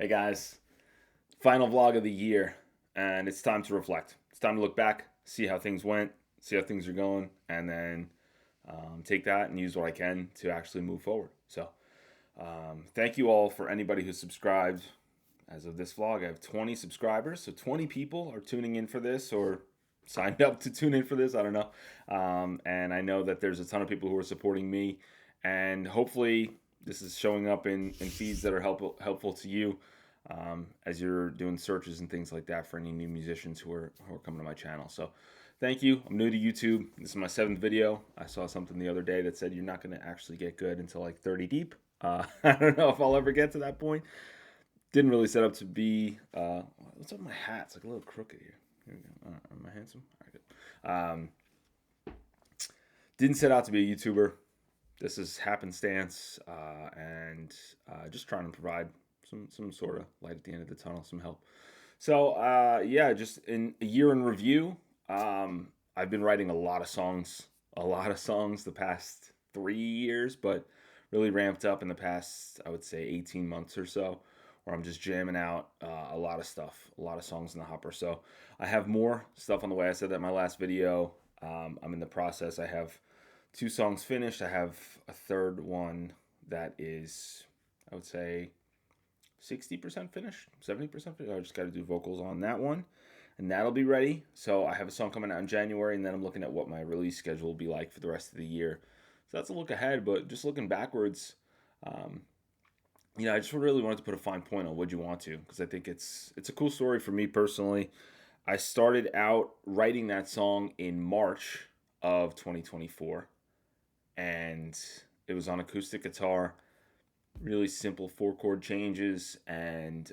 Hey guys, final vlog of the year, and it's time to reflect. It's time to look back, see how things went, see how things are going, and then take that and use what I can to actually move forward. So, thank you all for anybody who subscribed. As of this vlog, I have 20 subscribers, so 20 people are tuning in for this or signed up to tune in for this. I don't know. And I know that there's a ton of people who are supporting me, and hopefully, this is showing up in feeds that are helpful to you as you're doing searches and things like that for any new musicians who are coming to my channel. So thank you. I'm new to YouTube. This is my 7th video. I saw something the other day that said you're not going to actually get good until like 30 deep. I don't know if I'll ever get to that point. Didn't really set up to be. What's up with my hat? It's like a little crooked here. Here we go. Am I handsome? All right, good. Didn't set out to be a YouTuber. This is happenstance, and just trying to provide some sort of light at the end of the tunnel, some help. So yeah, just in a year in review, I've been writing a lot of songs the past 3 years, but really ramped up in the past, I would say 18 months or so, where I'm just jamming out a lot of stuff, a lot of songs in the hopper. So I have more stuff on the way. I said that in my last video. I'm in the process. I have 2 songs finished. I have a third one that is, I would say, 60% finished, 70% finished. I just got to do vocals on that one, and that'll be ready. So I have a song coming out in January, and then I'm looking at what my release schedule will be like for the rest of the year. So that's a look ahead, but just looking backwards, um, I just really wanted to put a fine point on Would You Want To, because I think it's a cool story for me personally. I started out writing that song in March of 2024, and it was on acoustic guitar, really simple 4 chord changes, and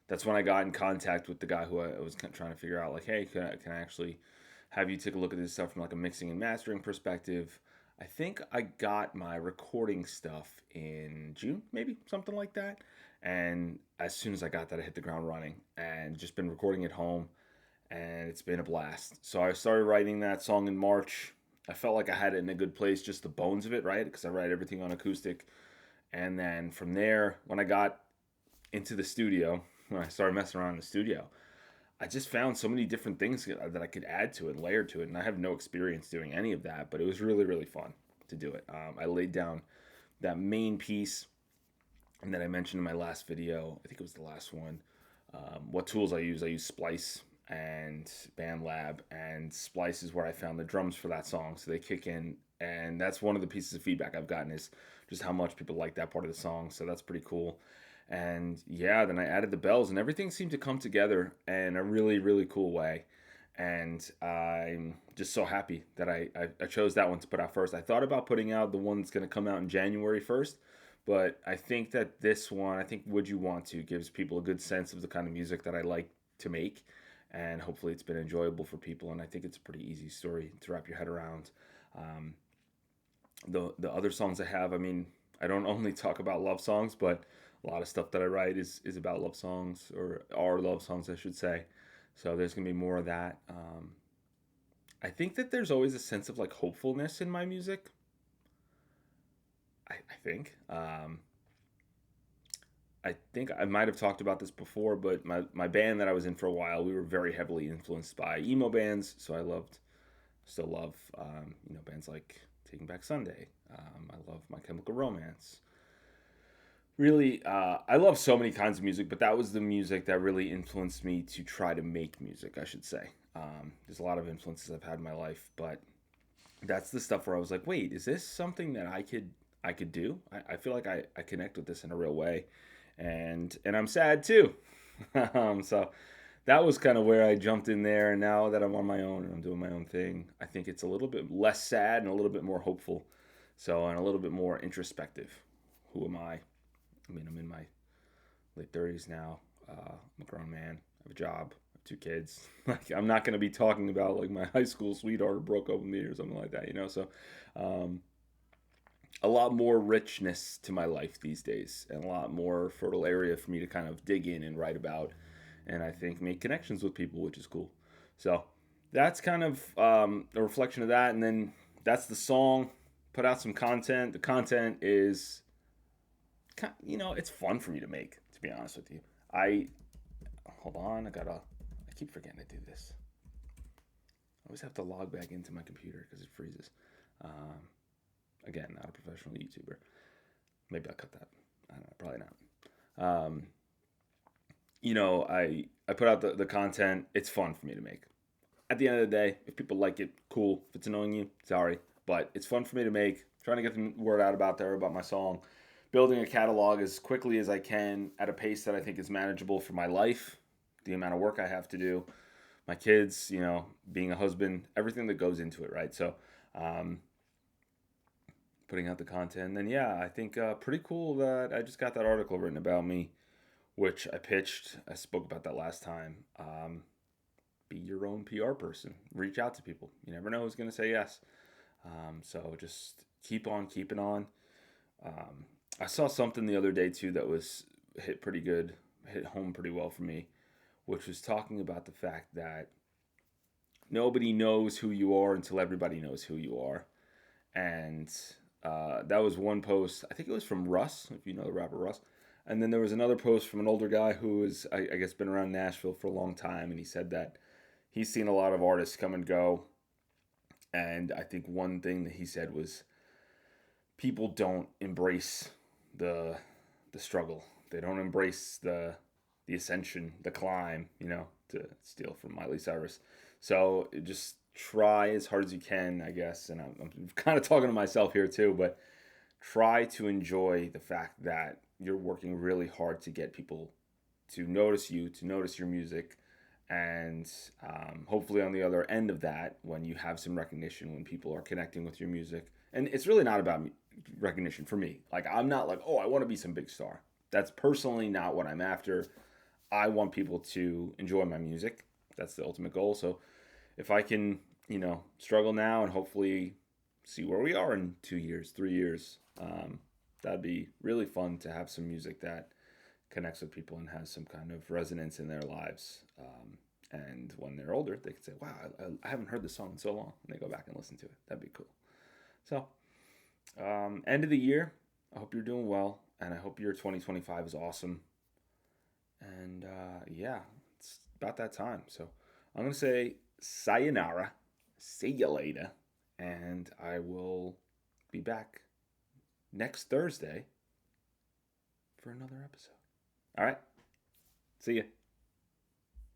that's when I got in contact with the guy who I was trying to figure out, like, hey, can I actually have you take a look at this stuff from like a mixing and mastering perspective. I think I got my recording stuff in June, maybe something like that. And as soon as I got that, I hit the ground running and just been recording at home, and it's been a blast. So I started writing that song in March. I felt like I had it in a good place, just the bones of it, right? Because I write everything on acoustic. And then from there, when I got into the studio, when I started messing around in the studio, I just found so many different things that I could add to it and layer to it. And I have no experience doing any of that, but it was really, really fun to do it. I laid down that main piece, and then I mentioned in my last video, I think it was the last one, what tools I use. I use Splice and BandLab, and Splice is where I found the drums for that song. So they kick in, and that's one of the pieces of feedback I've gotten is just how much people like that part of the song. So that's pretty cool. And yeah, then I added the bells, and everything seemed to come together in a really, really cool way. And I'm just so happy that I chose that one to put out first. I thought about putting out the one that's going to come out in January 1st, but I think that this one, I think Would You Want To, gives people a good sense of the kind of music that I like to make. And hopefully it's been enjoyable for people. And I think it's a pretty easy story to wrap your head around. Um, the other songs I have, I mean, I don't only talk about love songs, but a lot of stuff that I write is about love songs, or are love songs, I should say. So there's gonna be more of that. I think that there's always a sense of like hopefulness in my music. I think. I think I might have talked about this before, but my band that I was in for a while, we were very heavily influenced by emo bands. So still love, bands like Taking Back Sunday. I love My Chemical Romance. Really, I love so many kinds of music, but that was the music that really influenced me to try to make music, I should say. There's a lot of influences I've had in my life, but that's the stuff where I was like, wait, is this something that I could do? I feel like I connect with this in a real way, and I'm sad too. So that was kind of where I jumped in there, and now that I'm on my own and I'm doing my own thing, I think it's a little bit less sad and a little bit more hopeful. So, and a little bit more introspective. Who am I? I mean, I'm in my late 30s now. I'm a grown man. I have a job. I have 2 kids. Like, I'm not going to be talking about like my high school sweetheart who broke up with me or something like that. So, um, a lot more richness to my life these days, and a lot more fertile area for me to kind of dig in and write about, and I think make connections with people, which is cool. So that's kind of a reflection of that, and then that's the song. Put out some content. The content is it's fun for me to make, to be honest with you. I hold on, I keep forgetting to do this. I always have to log back into my computer because it freezes. Um, Again, not a professional YouTuber. Maybe I'll cut that. I don't know, probably not. I put out the content. It's fun for me to make. At the end of the day, if people like it, cool. If it's annoying you, sorry. But it's fun for me to make. Trying to get the word out about my song. Building a catalog as quickly as I can at a pace that I think is manageable for my life, the amount of work I have to do, my kids, being a husband, everything that goes into it, right? So, putting out the content. And then, yeah, I think pretty cool that I just got that article written about me, which I pitched. I spoke about that last time. Be your own PR person. Reach out to people. You never know who's going to say yes. So just keep on keeping on. I saw something the other day too that was hit home pretty well for me, which was talking about the fact that nobody knows who you are until everybody knows who you are. And that was one post. I think it was from Russ, if you know the rapper Russ. And then there was another post from an older guy who is, I guess, been around Nashville for a long time. And he said that he's seen a lot of artists come and go. And I think one thing that he said was people don't embrace the struggle. They don't embrace the ascension, the climb, to steal from Miley Cyrus. So just try as hard as you can, I guess. And I'm kind of talking to myself here too, but try to enjoy the fact that you're working really hard to get people to notice you, to notice your music. And hopefully on the other end of that, when you have some recognition, when people are connecting with your music, and it's really not about recognition for me. Like, I'm not like, oh, I want to be some big star. That's personally not what I'm after. I want people to enjoy my music. That's the ultimate goal. So if I can, struggle now and hopefully see where we are in 2 years, 3 years, that'd be really fun to have some music that connects with people and has some kind of resonance in their lives. And when they're older, they can say, wow, I haven't heard this song in so long. And they go back and listen to it. That'd be cool. So, end of the year, I hope you're doing well. And I hope your 2025 is awesome. And yeah, it's about that time. So I'm going to say sayonara. See you later. And I will be back next Thursday for another episode. All right. See ya.